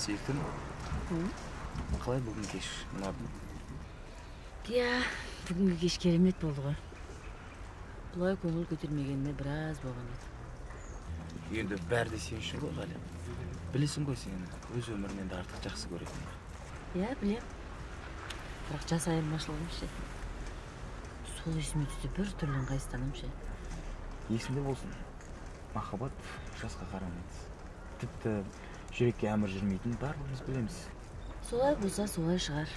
Сүйіктім, қалай бүгін кеш ұнады? Иә, бүгінгі кеш керемет болды ғой. Бұлай көңіл көтермегеніне біраз болған еді. Енді бәрі де сен үшін ғой, Ғали. Білесің ғой сен өз өмірінен де артық жақсы көретін. Иә, білем. Бірақ жас айырмашылығым ше. Сол есіме түсті бір түрлі ыңғайсызданам ше. Есінде болсын. Махаббат жасқа қарамайды. Тіпті жүрекке әмір жүрмейтін барлығымыз білеміз. Солай болса, солай шығар.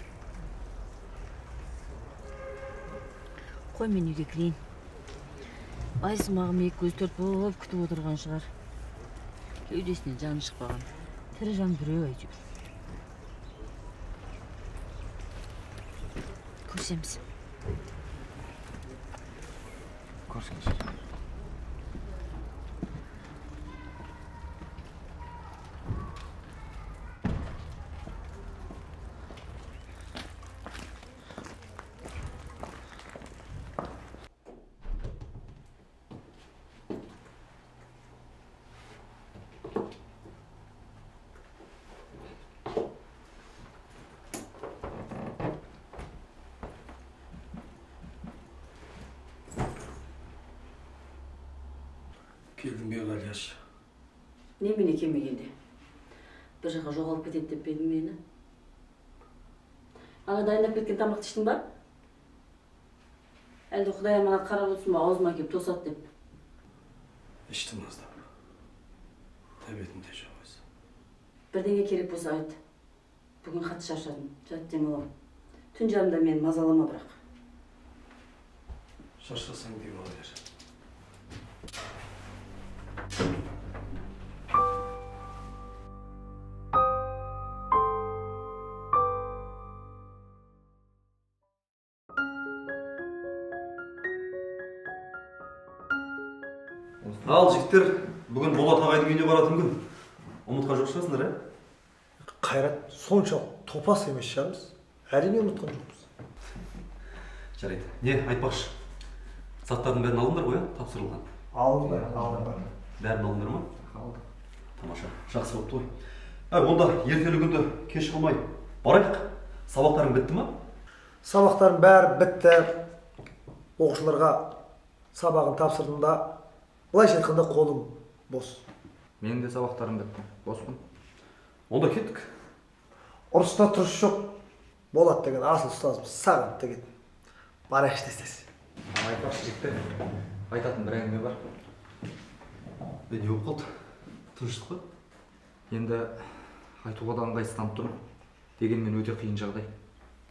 Қой мен үйге кірейін. Айсым ағым екі көз төрт болып күтіп отырған шығар. Кеудесінен жаны шықпаған. Тірі жан біреу әйтеуір. Көрсеміз. Көрсеңіз. Келдің бе, Ғалияш? Немене келмегенде? Bir жаққа жоғалып кетеді деп пе едің мені? Ана дайындап кеткен тамақты іштің ба? Әлде Құдай маған қарап отырсын ба, аузыма келіп тосады деп? Іштім аздап. Тәбетімде жоқ өзі. Бірдеңе керек болса айт. Бүгін қатты шаршадым. Жат демалам. Түн жарымда мені мазалама бірақ. Шаршасаң демала бер. Ал жігіттер, бүгін Болат ағайдың үйіне баратын күн. Ұмытқан жоқ шығасыңдар, ә? Қайрат, соншалық топас емес шығармыз. Әрине ұмытқан жоқпыз. Жарайды. Не, айтпақшы. Заттардың бәрін алыңдар ғой, тапсырылған. Алдым. Бәрін алыңдар ма? Алды. Тамаша, жақсы болыпты ғой. Онда ертелі күнді кеш қылмай барайық. Сабақтарың бітті ма? Сабақтарым бәрі бітті. Оқушыларға сабағын тапсырдым да, былайша айтқанда қолым бос. Менің де сабақтарым бітті. Боспын. Онда кеттік. Ұрыста тұрыс жоқ. Болат деген асыл ұстазымыз сағынып та кеттім. Барайықшы тез-тез. Айтпақшы жігіттер, айтатын бір әңгіме бар. Не болып қалды? Тыныштық па? Енді айтуға да ыңғайсызданып тұрмын. Дегенмен өте қиын жағдай.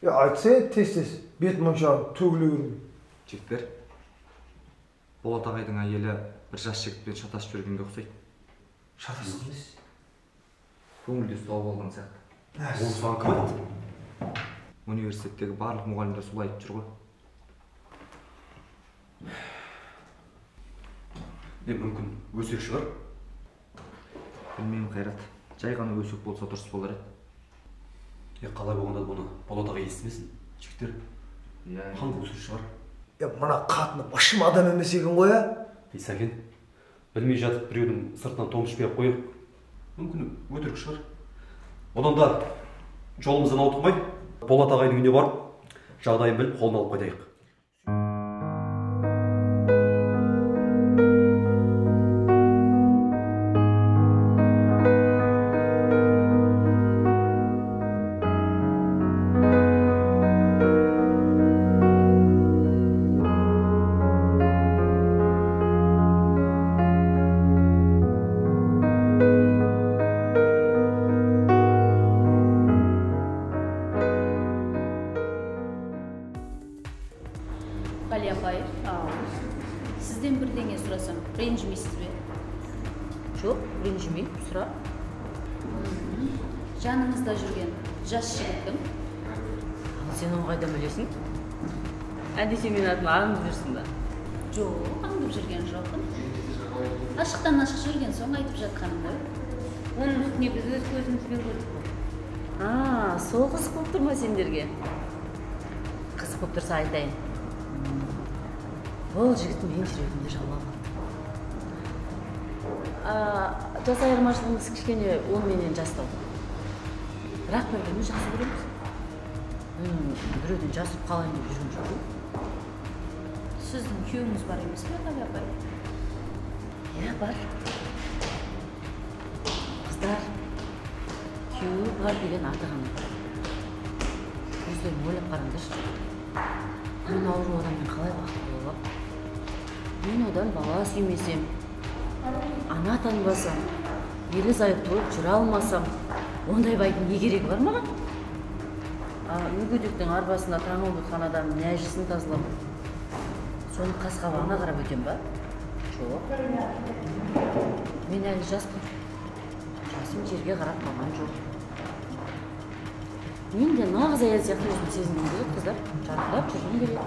Айтса тез-тез бет мұншағын төгіле көрмей. Жігіттер, Болат ағайдың әйелі бір жас жігітпен шатасып жүргенге ұқсайды. Шатасып қылмайсыз? Көңілдес тауып алған сияқты. Ол саған кім айтты? Университеттегі барлық мұғалімдер солай айтып жүр ғой. Мүмкін өсек шығар? Білмеймін, Қайрат. Жай ғана өсек болса дұрыс болар еді. Қалай болғанда бұны Болат ағай естімесін, жігіттер. Қандай өсек шығар? Мына қатыны башым адам емес екен ғой, ә? Сәкен, білмей жатып біреудің сыртынан томышпай қойып, мүмкін өтірік шығар. Одан да жолымыздан ауытқымай, Болат ағайдың үйіне барып, жағдайын біліп, қолын алып қойдайық. Ғали апай, сізден бірдеңе сұрасам, ренжімейсіз бе? Жоқ, ренжімей, сұра. Жаныңызда жүрген жас жігіттің? Сен оны қайдан білесің? Әдесе мен атын аңдып жүрсің ба? Жоқ, аңдып жүрген жоқпын. Ашықтан ашық жүрген соң айтып жатқаным ғой. Оның үстіне біз өз көзімізбен көрдік қой. Сол қызық болып тұр ма сендерге? Қызық болып тұрса айтайын. Ол жігіт менің жүрегімді жаулап алды. Жас айырмашылығымыз кішкене 10 менен жастау. Бірақ бір-біріміз жақсы көреміз. Мен біреуден жасып қалайын деп жүрген жоқпын. Сіздің күйеуіңіз бар емес пе, Ғали апай? Иә, бар. Қыздар, күйеуі бар деген аты ғана. Өздерің ойлап қараңдаршы. Мен ауру адаммен қалай бақытты бола аламын? Мен одан бала сүймесем, ана танбасам, ерлі зайыпты болып жүре алмасам, ондай байдың не керегі бар маған? Мүгедектің арбасында таңылып отқан адамның нәжісін тазалап, соны қас-қабағына қарап өтем ба? Жоқ. Мен әлі жаспын. Жасым жерге қарап қалған жоқ. Мен де нағыз әйел сияқты өзім сезінгім келеді, қыздар. Жарқырап жүргім келеді.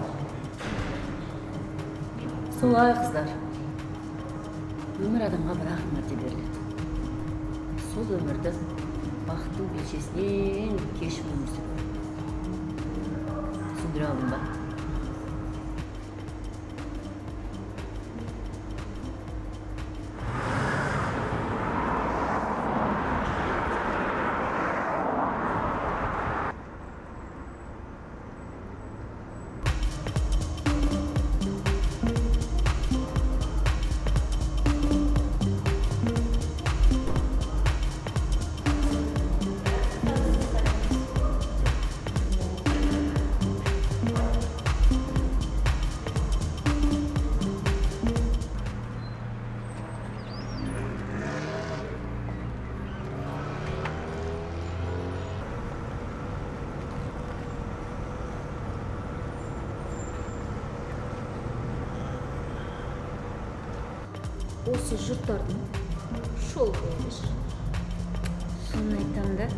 Солай, қыздар. Өмір адамға бір-ақ мәрте беріледі. Сол өмірді бақыттың белшесінен кешіп өмір сүру. Түсіндіре алдым ба? Осы жұрттардың шол болмыш. Соны айтам да.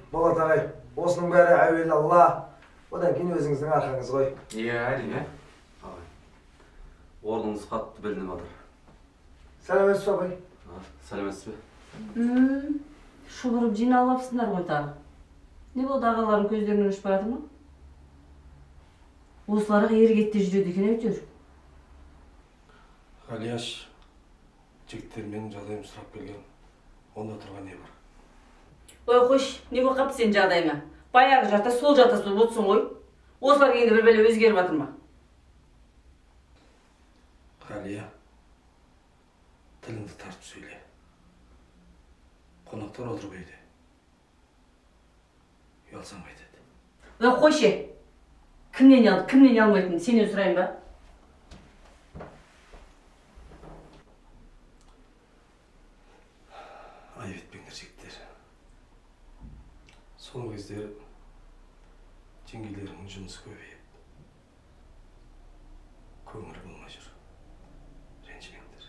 Болат ағай, осының бәрі әуелі Алла, одан кейін өзіңіздің арқаңыз ғой. Иә, әрине. Орныңыз қатты білініп жатыр. Сәлеметсіз бе, абай? Сәлеметсіз бе? Шұбырып жиналып алыпсыңдар ғой тағы. Не болды, ағаларың көздерінен ұшып баратыр ма? Осыларға ергетте жүреді екен әйтеуір. Ғалияш, жігіттер менің жағдайымды сұрап келген. Онда тұрған не бар? Ой, қош, не болып қапты сен жағдайыңа? Баяғы жақта сол жақтас болып отырсың ғой. Осылар енді бір бәле өзгеріп жатыр ма? Ғалия, тіліңді тартып сөйле. Қонақтар отыр үйде. Ұялсаң қайтеді. Ой, қойшы. Кімнен ұялмайтынын сенен сұрайын ба? Айып етпеңдер жігіттер. Соңғы кезде жеңгелерінің жұмысы көбейіп, көңілі болмай жүр. Ренжімеңдер.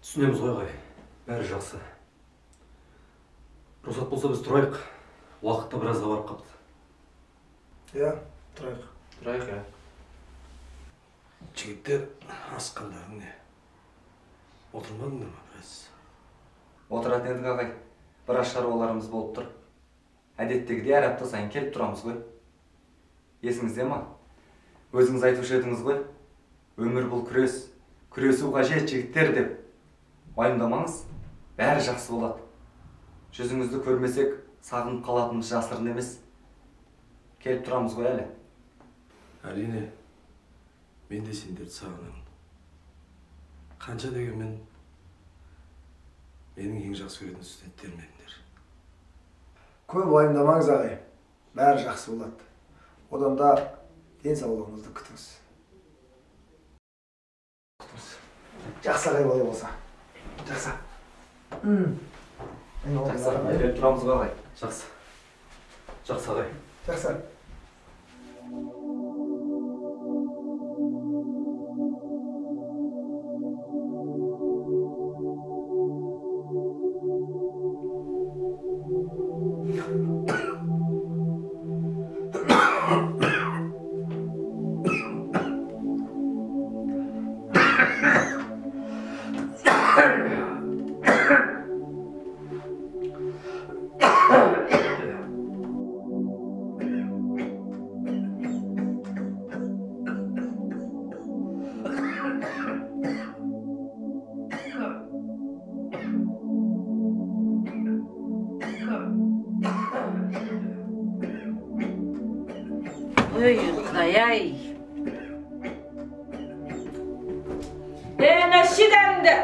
Түсінеміз ғой ағай, бәрі жақсы. Рұқсат болса біз тұрайық. Уақытта біразға барып қапты. Иә, тұрайық. Тұрайық, иә. Жігіттер, асыққандарың не? Отырмадыңдар ма біраз? Отыратын едік ағай. Біраз шаруаларымыз болып тұр. Әдеттегідей әр апта сайын келіп тұрамыз ғой. Есіңізде ма? Өзіңіз айтушы едіңіз ғой. Өмір бұл күрес. Күресу қажет жігіттер деп. Уайымдамаңыз, бәрі жақсы болады. Жүзіңізді көрмесек, сағынып қалатынымыз жасырын емес. Келіп тұрамыз ғой әлі. Әрине, мен де сендерді сағынамын. Қанша дегенмен менің ең жақсы көретін студенттерім едіңдер. Көп уайымдамаңыз ағай, бәрі жақсы болады. Одан да денсаулығыңызды күтіңіз. Жақсы ағай болай болса. Жақсы. Жақсы, келіп тұрамыз ғой ағай. Жақсы. Жақсы ағай. Жақсы. Ey Құдай-ай. Ene şidemdi.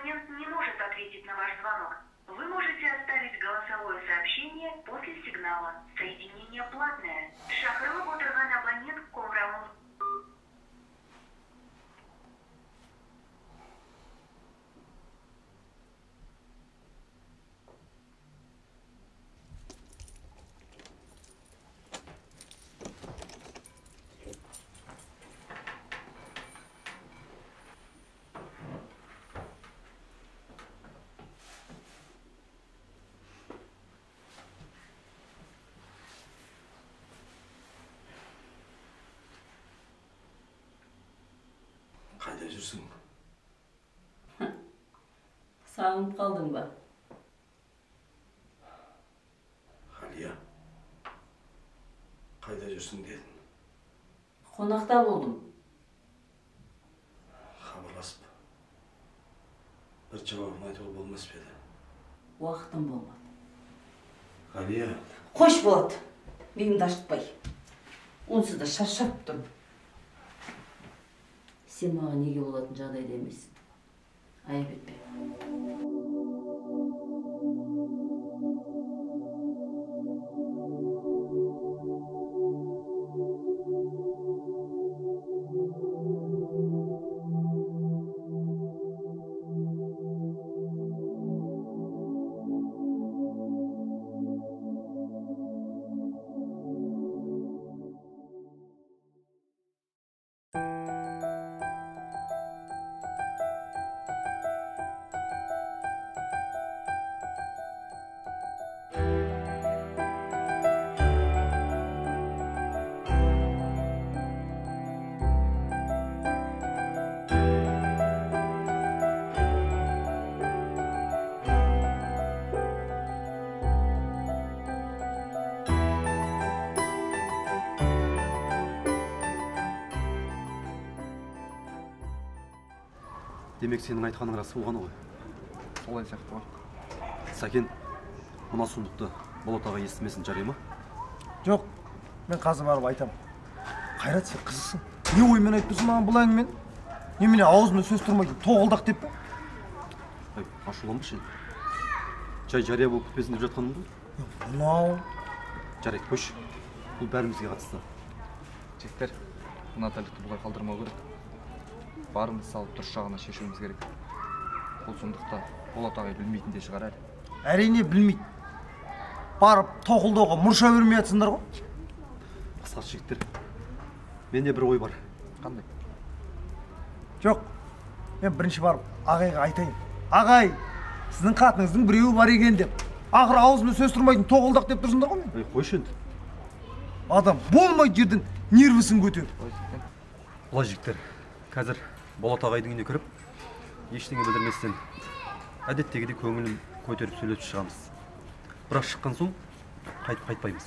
Не может ответить на ваш звонок. Вы можете оставить голосовое сообщение после сигнала. Соединение платное. Шақырылып отырған абонент қоңырауын. Қайда жүрсің? Sağınıp kaldın mı? Ғалия, қайда жүрсің дедің? Konakta buldum. Хабарласып, бір жауабын айтуға болмас па еді? Уақытым болмады. Ғалия, Қош болады. Меніңді ашытпай. Онсыз да шаршап тұрмын. Сен маған неге болатын жағдайда емессің. Аяп етпе. Демек сенің айтқаның рас болғаны ғой. Солай сияқты ғой. Сәкен, мына сұмдықты Болат аға естімесін жарай ма? Жоқ, мен қазір барып айтам. Қайрат, сен қызысың. Не оймен айтпысың маған бұл әңгімені? Немене аузымда сөз тұрмайды, тоғылдақ деп пе? Ай, ашуланбашы енді. Жай жария болып кетпесін деп жатқаным ғой. Мынау. Жарайды, қойш. Бұл бәрімізге қатысты. Жігіттер, мына тірлікті бұлай қалдырмау керек. Барымыз салып дұрыс жағына шешуіміз керек. Бұл сұмдықты Болат ағай білмейтін де шығар әлі. Әрине білмейді. Барып тоқылдауға мұрша бермей жатсыңдар ғой. Басқа жігіттер, Менде бір ой бар. Қандай? Жоқ, мен бірінші барып ағайға айтайын. Ағай, сіздің қатыныңыздың біреуі бар екен деп. Ақыры аузымды сөз тұрмайтын тоғылдақ деп тұрсыңдар ғой мен. Қойшы енді. Адам болмай жерден нервісін көтер. Бұлай жігіттер, қазір Болат ағайдың үйіне кіріп, ештеңе білдірместен әдеттегідей көңілін көтеріп сөйлесіп шығамыз. Бірақ шыққан соң қайтпаймыз.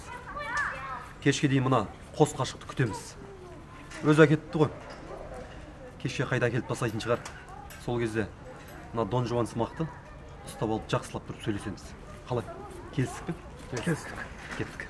Кешке дейін мына қос қашықты күтеміз. Өзі әкетті ғой. Кешке қайда әкеліп тастайтын шығар. Сол кезде мына Дон Жуан сымақты ұстап алып жақсылап тұрып сөйлесеміз. Қалай? Келістік пе? Келістік. Кеттік.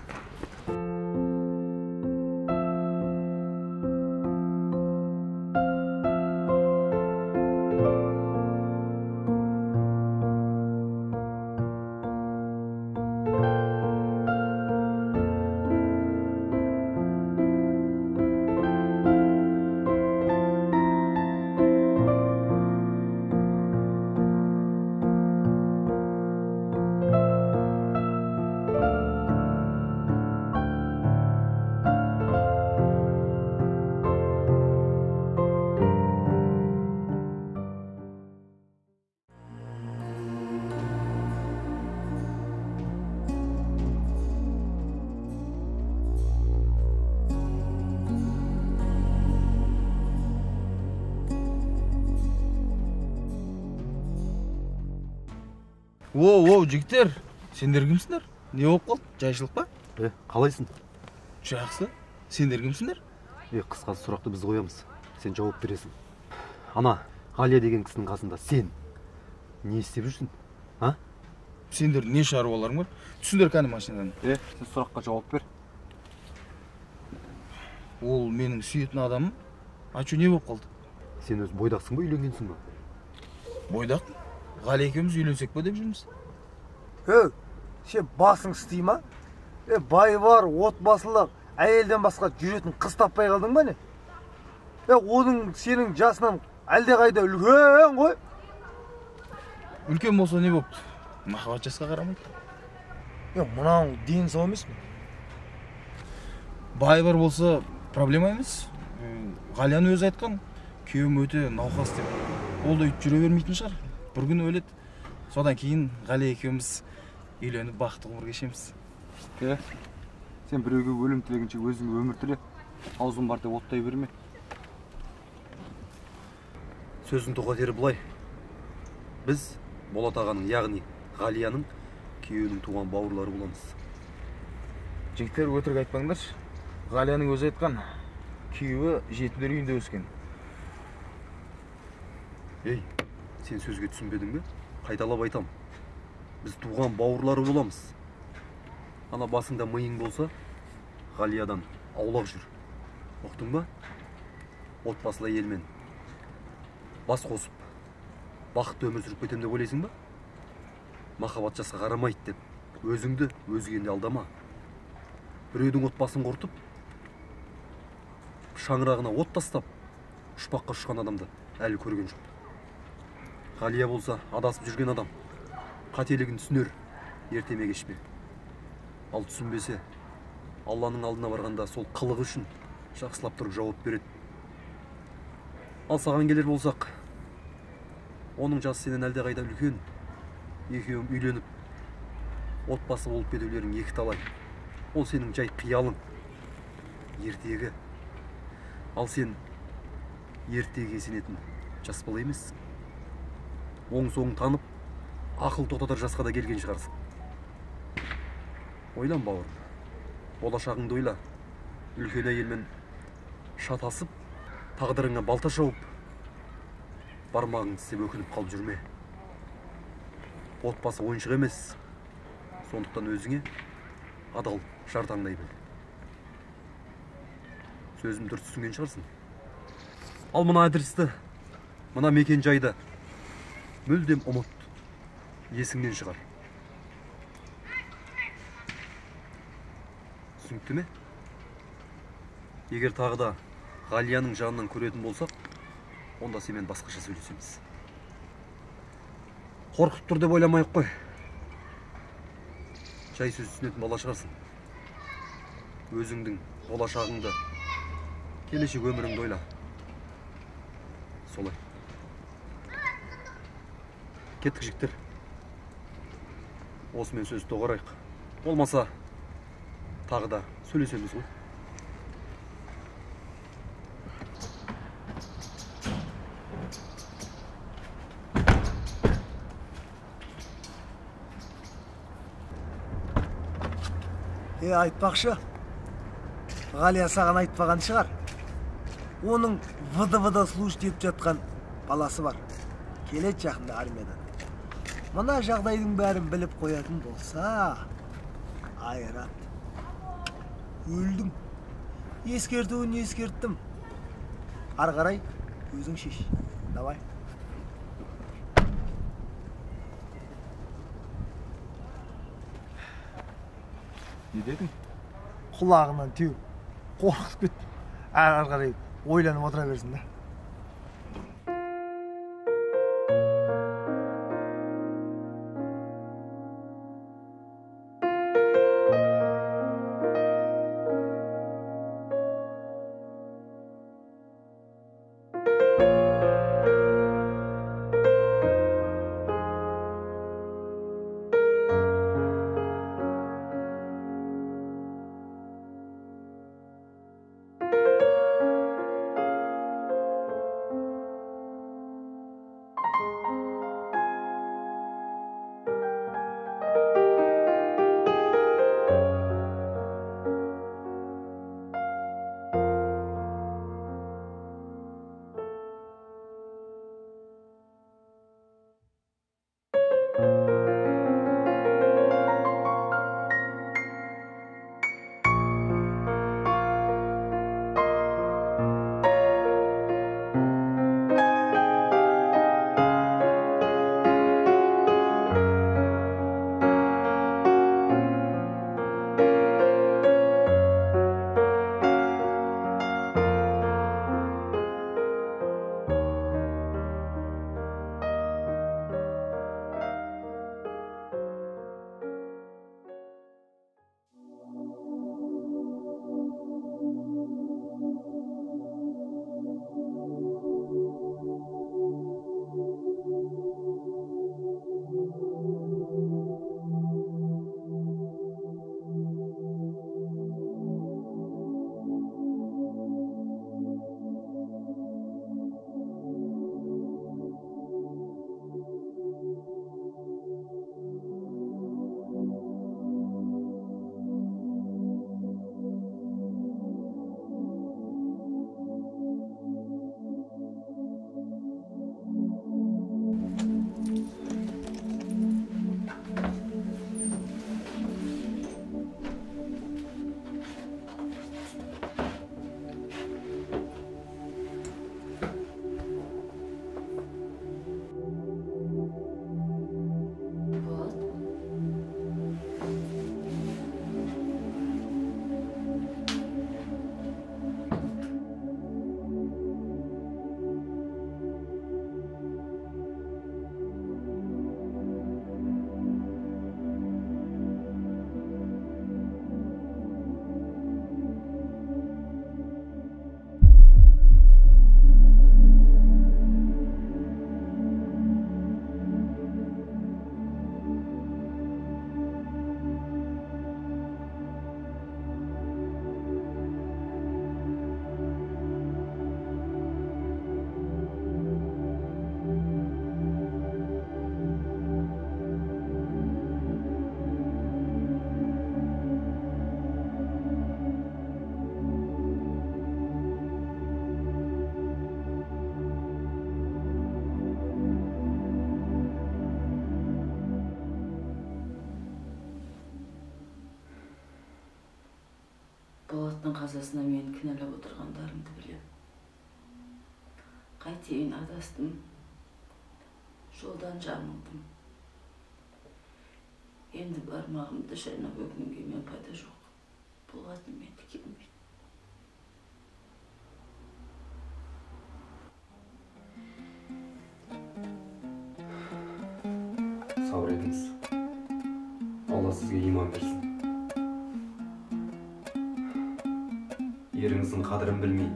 Оу, жігіттер, сендер кімсіңдер? Не болып қалды? Жайшылық па? Қалайсың? Жақсы. Сендер кімсіңдер? Қысқасы сұрақты біз қоямыз. Сен жауап бересің. Ана, Ғалия деген кісінің қасында сен не істеп жүрсің? А? Сендер не шаруаларың бар? Түсіңдер кәні машинадан. Сен сұраққа жауап бер. Ол менің сүйетін адамым. Ачу не болып қалды? Сен өз бойдақсың ба, үйленгенсің ба? Бойдақ. Ғали екеуміз үйленсек па деп жүрміз. Сен басың істей ма? Бай бар, отбасылық, әйелден басқа жүретін қыз таппай қалдың ба не? Оның сенің жасынан әлде қайда үлкен ғой. Үлкен болса не болыпты? Махаббат жасқа қарамайды. Мынау дені сау емес пе? Бай бар болса проблема емес. Ғалияны өзі айтқан, күйеуім өте науқас деп. Ол да жүре бермейтін шығар. Бір күн өледі. Содан кейін Ғалия екеуміз үйленіп бақытты ғұмыр кешеміз. Сен біреуге өлім тілегенше өзің өмір тіле. Аузың бар деп оттай берме. Сөзін тоқатері бұлай. Біз Болат ағаның, яғни Ғалияның күйеуінің туған бауырлары боламыз. Жігіттер өтірік айтпаңдаршы. Ғалияның өзі айтқан, күйеуі жетімдер үйінде өскен. Сен сөзге түсінбедің бе? Қайталап айтам. Біз туған бауырлары боламыз. Ана басыңда миың болса, Ғалиядан аулақ жүр. Оқтың ба? Отбасылы елмен бас қосып, бақытты өмір сүріп кетем деп ойлайсың ба? Махаббат жасқа қарамайды деп, өзіңді өзгені алдама. Біреудің отбасын құртып, шаңырағына от тастап, ұшпаққа ұшқан адамды әлі көрген жоқ. Ғалия болса адасып жүрген адам. Қателігін түсінер, ертеме кешпе. Ал түсінбесе, Алланың алдына барғанда сол қылығы үшін жақсылап тұрып жауап береді. Ал саған келер болсақ, оның жасы сенен әлде қайда үлкен. Екеуің үйленіп, отбасы болып кетулерің екі талай. Ол сенің жай қиялың, ертегі. Ал сен ертеге сенетін жас бала емес. Оң соң танып, ақыл тоқтатар жасқа да келген шығарсың. Ойлан бауырым, болашағыңды ойла. Үлкен әйелмен шатасып, тағдырыңа балта шауып, бармағыңды істеп өкініп қалып жүрме. Отбасы ойыншық емес. Сондықтан өзіңе адал жар таңдай біл. Сөзім дұрыс түсінген шығарсың. Ал мына адресті, мына мекен жайды мүлдем ұмыт. Есіңнен шығар. Түсінікті ме? Егер тағы да Ғалияның жанынан көретін болсақ, онда семен басқаша сөйлесеміз. Қорқып тұр деп ойламайық қой. Жай сөз түсінетін бала шығарсың. Өзіңдің болашағыңды келешек өміріңді ойла. Солай. Кеттік жігіттер. Осымен сөзді доғарайық. Болмаса, тағы да сөйлесеміз ғой. Айтпақшы, Ғалия саған айтпаған шығар. Оның вд служб деп жатқан баласы бар. Келеді жақында армиядан. Мына жағдайдың бәрін біліп қоятын болса, айрат. Өлдің. Ескертуін ескерттім. Ары қарай өзің шеш. Давай. Не дедің? Құлағынан теу. Қорқып кет. Ары қарай ойланып отыра берсін да. Болаттың қазасына мен кінәлап отырғандарыңды білем. Қайтейін, адастым, жолдан жаңылдым. Енді бармағымды шайнап өкінуге мен пайда жоқ. Болатын менді келмейді. Сабыр етіңіз. Алла сізге иман берсін. Еріңіздің қадірін білмей,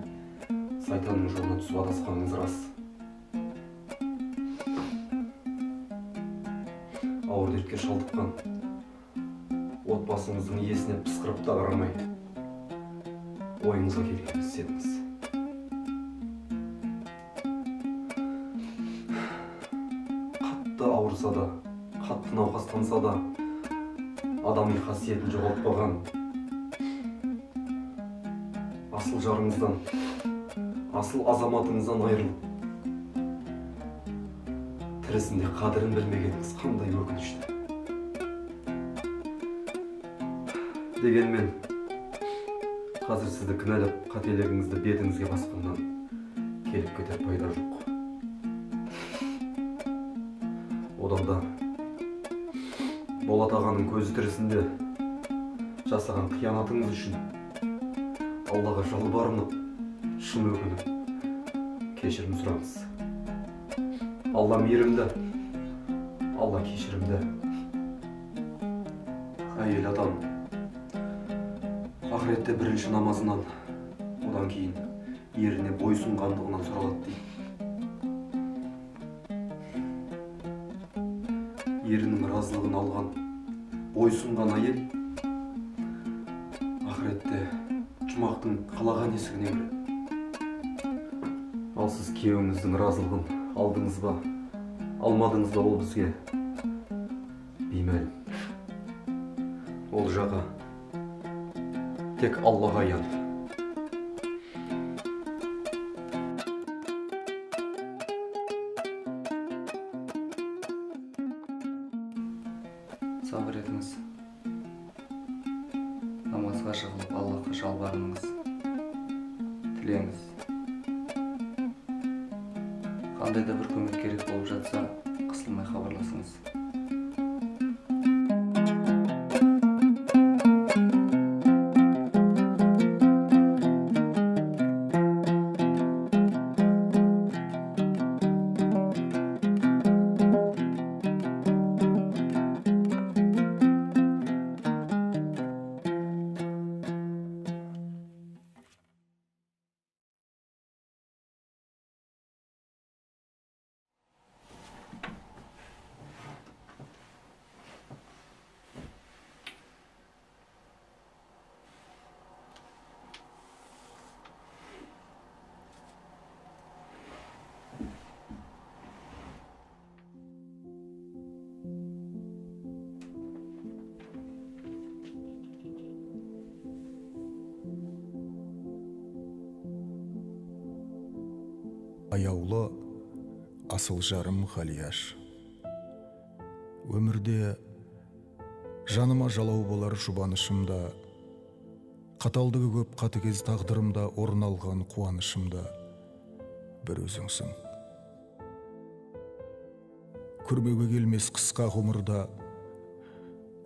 сайтанның жолына түсіп адасқаныңыз рас. Ауыр дертке шалдыққан отбасыңыздың иесіне пысқырып та қарамай ойыңызға келгенді істедіңіз. Қатты ауырса да, қатты науқастанса да, адами қасиетін жоғалтпаған асыл жарыңыздан, асыл азаматыңыздан айырылып, тірісінде қадірін білмегеніңіз қандай өкінішті. Дегенмен, қазір сізді кінәлап, қателігіңізді бетіңізге басқаннан келіп кетер пайда жоқ. Одан да Болат ағаның көзі тірісінде жасаған қиянатыңыз үшін Аллаға жалбарынып, шын өкініп, кешірім сұраңыз. Алла мейірімді, Алла кешірімді. Әйел адам ақыретте бірінші намазынан, одан кейін еріне бойсұнғандығынан сұралады дейді. Ерінің разылығын алған, бойсұнған әйел ақыретте жұмақтың қалаған есігіне кіреді. Ал сіз күйеуіңіздің разылығын алдыңыз ба, алмадыңыз ба, ол бізге беймәлім. Ол жағы тек Аллаға аян. Сабыр етіңіз. Намазға жығылып Аллаға жалбарыныңыз. Тілеңіз. Қандай да бір көмек керек болып жатса, қысылмай хабарласыңыз. Аяулы асыл жарым Ғалияш. Өмірде жаныма жалау болар жұбанышымда, қаталдығы көп қатыгез тағдырымда орын алған қуанышымда бір өзіңсің. Күрмеуге келмес қысқа ғұмырда,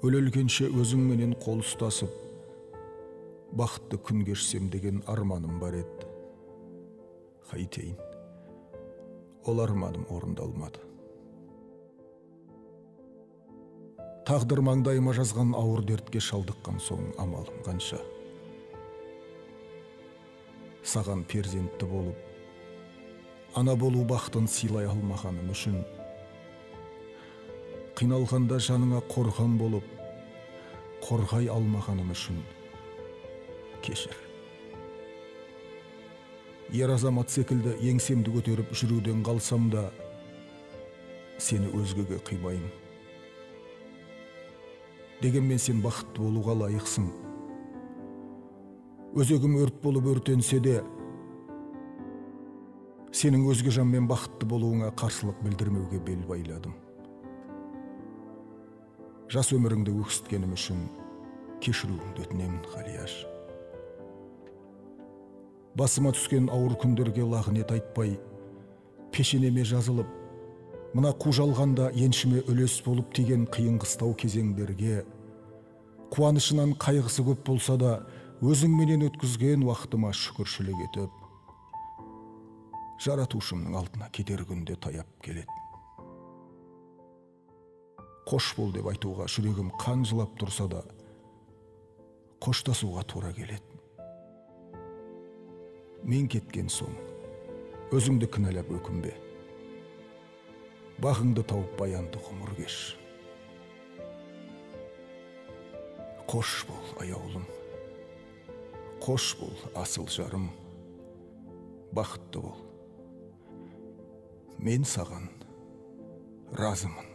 өлелгенше өзіңменен қол ұстасып, бақытты күн кешсем деген арманым бар еді. Қайтейін, ол арманым орындалмады. Тағдыр маңдайыма жазған ауыр дертке шалдыққан соң амалым қанша. Саған перзентті болып, ана болу бақытын сыйлай алмағаным үшін, қиналғанда жаныңа қорған болып, қорғай алмағаным үшін кешір. Ер азамат секілді еңсемді көтеріп жүруден қалсам да, сені өзгеге қимайым. Дегенмен сен бақытты болуға лайықсың. Өзегім өрт болып өртенсе де, сенің өзге жанмен бақытты болуыңа қарсылық білдірмеуге бел байладым. Жас өміріңді өксіткенім үшін кешіруіңді өтінемін, Ғалияш. Басыма түскен ауыр күндерге лағынет айтпай, пешенеме жазылып, мына қу жалғанда еншіме үлес болып тиген қиын қыстау кезеңдерге, қуанышынан қайғысы көп болса да, өзіңменен өткізген уақытыма шүкіршілік етіп, жаратушымның алдына кетер күнде таяп келеді. Қош бол деп айтуға жүрегім қан жылап тұрса да, қоштасуға тура келеді. Мен кеткен соң өзіңді кінәлап өкінбе. Бағыңды тауып баянды ғұмыр кеш. Қош бол, аяулым. Қош бол, асыл жарым. Бақытты бол. Мен саған разымын.